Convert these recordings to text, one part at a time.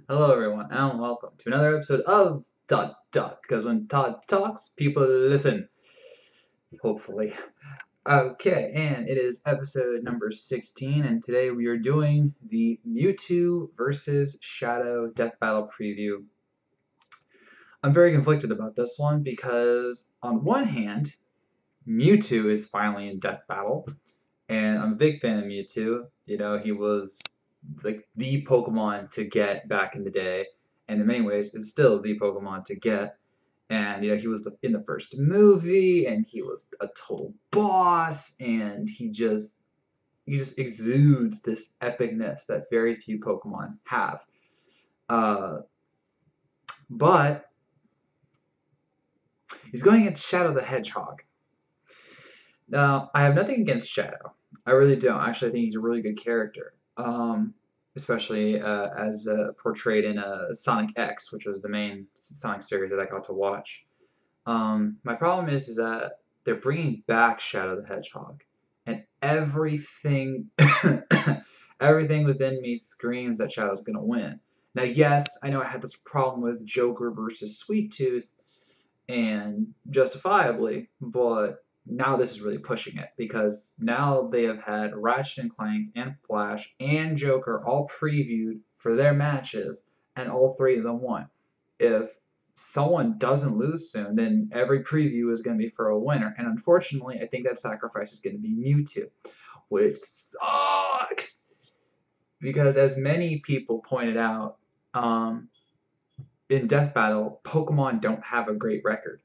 Hello, everyone, and welcome to another episode of Todd Talk. Because when Todd talks, people listen. Hopefully. Okay, and it is episode number 16, and today we are doing the Mewtwo versus Shadow Death Battle preview. I'm very conflicted about this one because, on one hand, Mewtwo is finally in Death Battle, and I'm a big fan of Mewtwo. You know, he was like the Pokemon to get back in the day, and in many ways, is still the Pokemon to get. And you know, he was in the first movie, and he was a total boss, and he just exudes this epicness that very few Pokemon have. Uh, but he's going against Shadow the Hedgehog. Now, I have nothing against Shadow. I really don't. Actually, I think he's a really good character. Especially as portrayed in Sonic X, which was the main Sonic series that I got to watch. My problem is that they're bringing back Shadow the Hedgehog, and everything, everything within me screams that Shadow's gonna win. Now, yes, I know I had this problem with Joker versus Sweet Tooth, and justifiably, but now this is really pushing it because now they have had Ratchet and Clank and Flash and Joker all previewed for their matches, and all three of them won. If someone doesn't lose soon, then every preview is going to be for a winner, and unfortunately, I think that sacrifice is going to be Mewtwo, which sucks because, as many people pointed out, um, in Death Battle, Pokemon don't have a great record.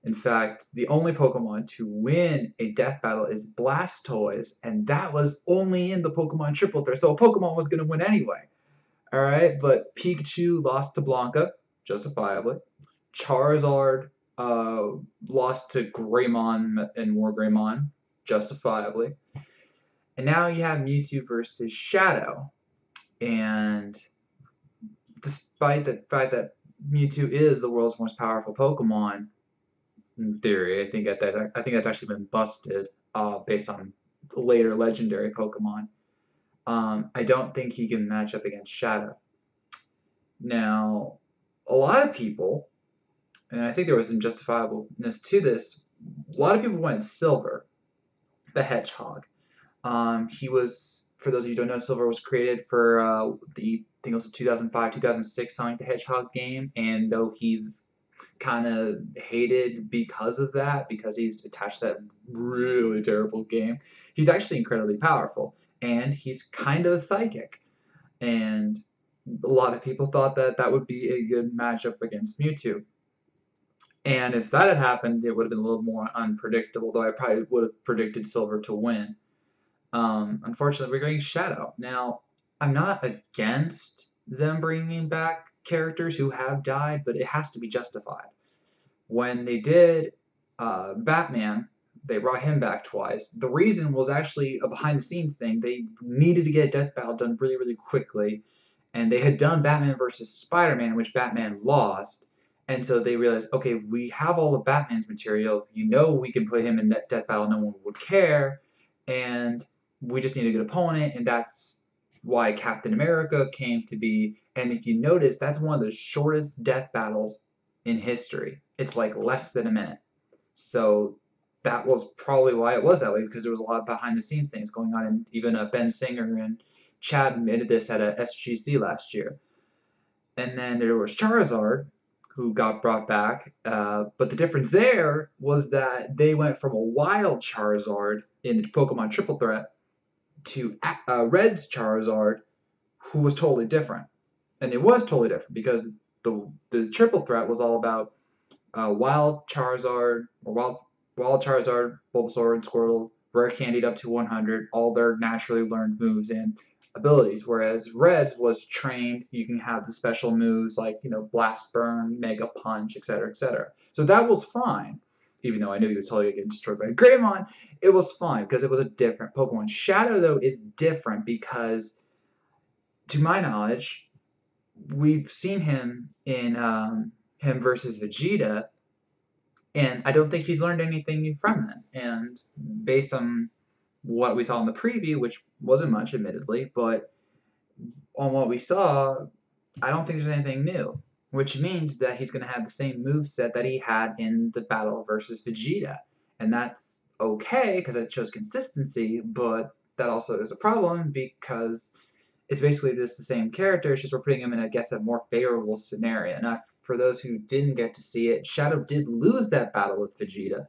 In fact, the only Pokemon to win a death battle is Blastoise, and that was only in the Pokemon Triple Threat, so a Pokemon was going to win anyway. Alright, but Pikachu lost to Blanca, justifiably. Charizard lost to Greymon and more Greymon, justifiably. And now you have Mewtwo versus Shadow. And despite the fact that Mewtwo is the world's most powerful Pokemon, in theory. I think that's actually been busted based on later legendary Pokemon. I don't think he can match up against Shadow. Now, a lot of people, and I think there was some justifiableness to this, a lot of people went Silver, the Hedgehog. He was, for those of you who don't know, Silver was created for I think it was a 2005, 2006 Sonic the Hedgehog game, and though he's kind of hated because of that, because he's attached to that really terrible game, he's actually incredibly powerful, and he's kind of psychic. And a lot of people thought that that would be a good matchup against Mewtwo. And if that had happened, it would have been a little more unpredictable, though I probably would have predicted Silver to win. Unfortunately, we're getting Shadow. Now, I'm not against them bringing back characters who have died, but it has to be justified. When they did Batman, they brought him back twice. The reason was actually a behind the scenes thing. They needed to get a death battle done really, really quickly. And they had done Batman versus Spider Man, which Batman lost. And so they realized, okay, we have all of Batman's material. You know, we can put him in that death battle, no one would care. And we just need a good opponent. And that's why Captain America came to be. And if you notice, that's one of the shortest death battles in history. It's like less than a minute. So that was probably why it was that way, because there was a lot of behind the scenes things going on. And even Ben Singer and Chad admitted this at a SGC last year. And then there was Charizard, who got brought back. But the difference there was that they went from a wild Charizard in Pokemon Triple Threat to Red's Charizard, who was totally different. And it was totally different because the Triple Threat was all about Wild Charizard, or Wild Charizard, Bulbasaur, and Squirtle, rare candied up to 100, all their naturally learned moves and abilities. Whereas Red's was trained, you can have the special moves like, you know, Blast Burn, Mega Punch, etc., etc. So that was fine. Even though I knew he was totally getting destroyed by Greymon, it was fine because it was a different Pokemon. Shadow, though, is different because, to my knowledge, we've seen him in him versus Vegeta, and I don't think he's learned anything from that. And based on what we saw in the preview, which wasn't much, admittedly, but on what we saw, I don't think there's anything new, which means that he's going to have the same move set that he had in the battle versus Vegeta, and that's okay because it shows consistency. But that also is a problem because it's basically just the same character. It's just we're putting him in, I guess, a more favorable scenario. Now, for those who didn't get to see it, Shadow did lose that battle with Vegeta,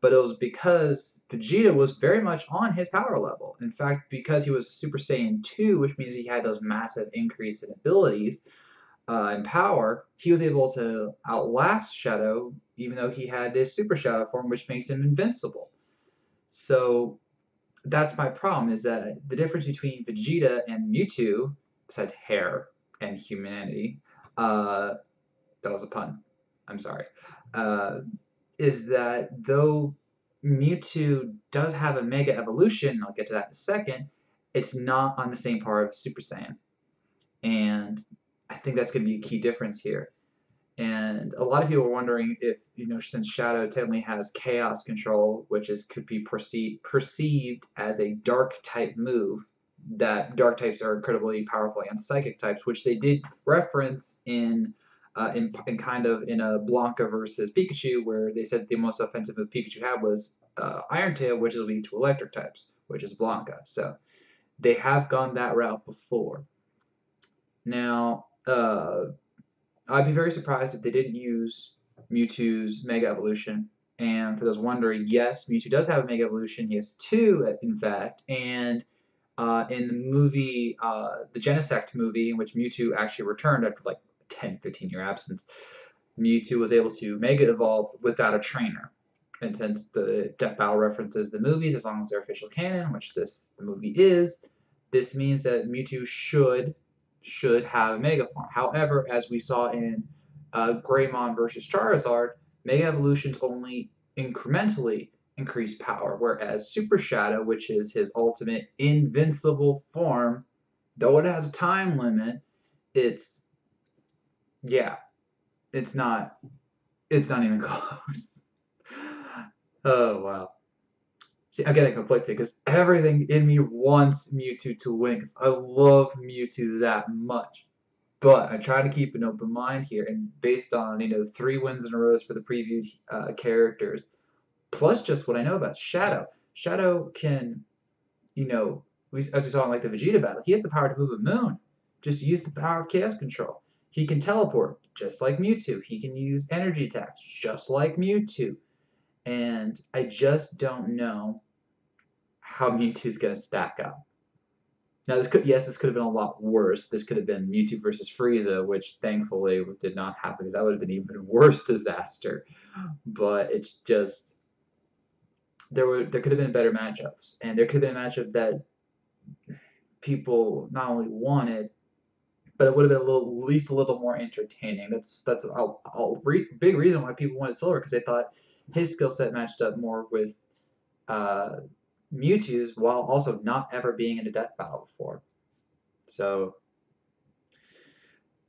but it was because Vegeta was very much on his power level. In fact, because he was Super Saiyan 2, which means he had those massive increase in abilities and power, he was able to outlast Shadow, even though he had his Super Shadow form, which makes him invincible. So that's my problem, is that the difference between Vegeta and Mewtwo, besides hair and humanity, uh, that was a pun. I'm sorry. Uh, is that though Mewtwo does have a Mega Evolution, and I'll get to that in a second, it's not on the same par of Super Saiyan. And I think that's going to be a key difference here. And a lot of people are wondering if, since Shadow technically has Chaos Control, which could be perceived as a Dark type move, that Dark types are incredibly powerful against Psychic types, which they did reference in kind of in a Blanca versus Pikachu, where they said the most offensive move Pikachu had was Iron Tail, which is weak to Electric types, which is Blanca. So they have gone that route before. Now, I'd be very surprised if they didn't use Mewtwo's Mega Evolution. And for those wondering, yes, Mewtwo does have a Mega Evolution. He has two, in fact. And in the movie, the Genesect movie, in which Mewtwo actually returned after like 10, 15-year absence, Mewtwo was able to Mega Evolve without a trainer. And since the Death Battle references the movies, as long as they're official canon, which the movie is, this means that Mewtwo should have a Mega form. However, as we saw in Greymon versus Charizard, Mega Evolutions only incrementally increase power, whereas Super Shadow, which is his ultimate invincible form, though it has a time limit, it's yeah, it's not even close. Oh wow. See, I'm getting conflicted because everything in me wants Mewtwo to win because I love Mewtwo that much. But I'm trying to keep an open mind here, and based on 3 wins in a row for the previewed characters, plus just what I know about Shadow. Shadow can, as we saw in like the Vegeta battle, he has the power to move a moon. Just use the power of Chaos Control. He can teleport, just like Mewtwo. He can use energy attacks, just like Mewtwo. And I just don't know how Mewtwo's gonna stack up. Now, this could have been a lot worse. This could have been Mewtwo versus Frieza, which thankfully did not happen because that would have been an even worse disaster. But it's just there could have been better matchups, and there could have been a matchup that people not only wanted, but it would have been at least a little more entertaining. That's big reason why people wanted Silver, because they thought his skill set matched up more with uh, Mewtwo's, while also not ever being in a death battle before. So,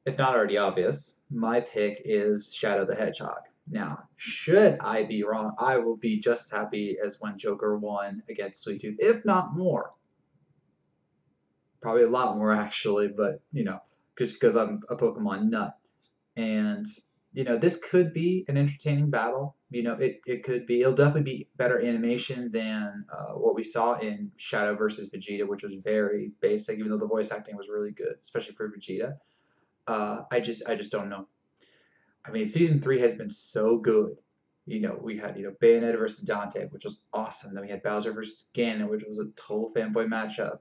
if not already obvious, my pick is Shadow the Hedgehog. Now, should I be wrong, I will be just as happy as when Joker won against Sweet Tooth, if not more. Probably a lot more, actually, but, just because I'm a Pokemon nut. And, this could be an entertaining battle. It could be. It'll definitely be better animation than what we saw in Shadow versus Vegeta, which was very basic, even though the voice acting was really good, especially for Vegeta. I just don't know. I mean, season 3 has been so good. We had Bayonetta versus Dante, which was awesome. Then we had Bowser versus Ganon, which was a total fanboy matchup.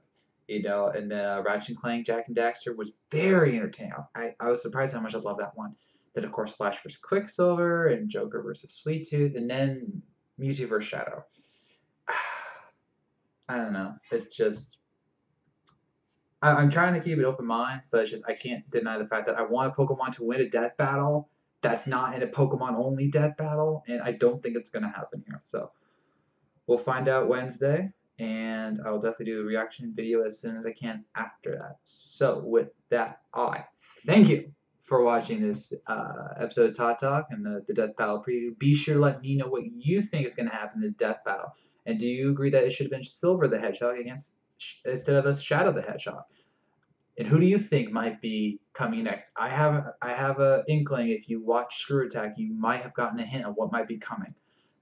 And then Ratchet and Clank, Jack and Daxter was very entertaining. I was surprised how much I loved that one. Then of course Flash versus Quicksilver and Joker versus Sweet Tooth, and then Mewtwo versus Shadow. I don't know. It's just I'm trying to keep an open mind, but it's just I can't deny the fact that I want a Pokemon to win a death battle that's not in a Pokemon only death battle, and I don't think it's gonna happen here. So we'll find out Wednesday, and I'll definitely do a reaction video as soon as I can after that. So with that, I thank you for watching this episode of Todd Talk and the Death Battle preview. Be sure to let me know what you think is going to happen in the Death Battle. And do you agree that it should have been Silver the Hedgehog instead of a Shadow the Hedgehog? And who do you think might be coming next? I have a inkling. If you watch Screw Attack, you might have gotten a hint of what might be coming.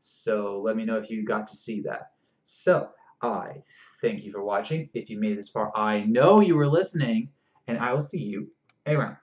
So let me know if you got to see that. So I thank you for watching. If you made it this far, I know you were listening, and I will see you around.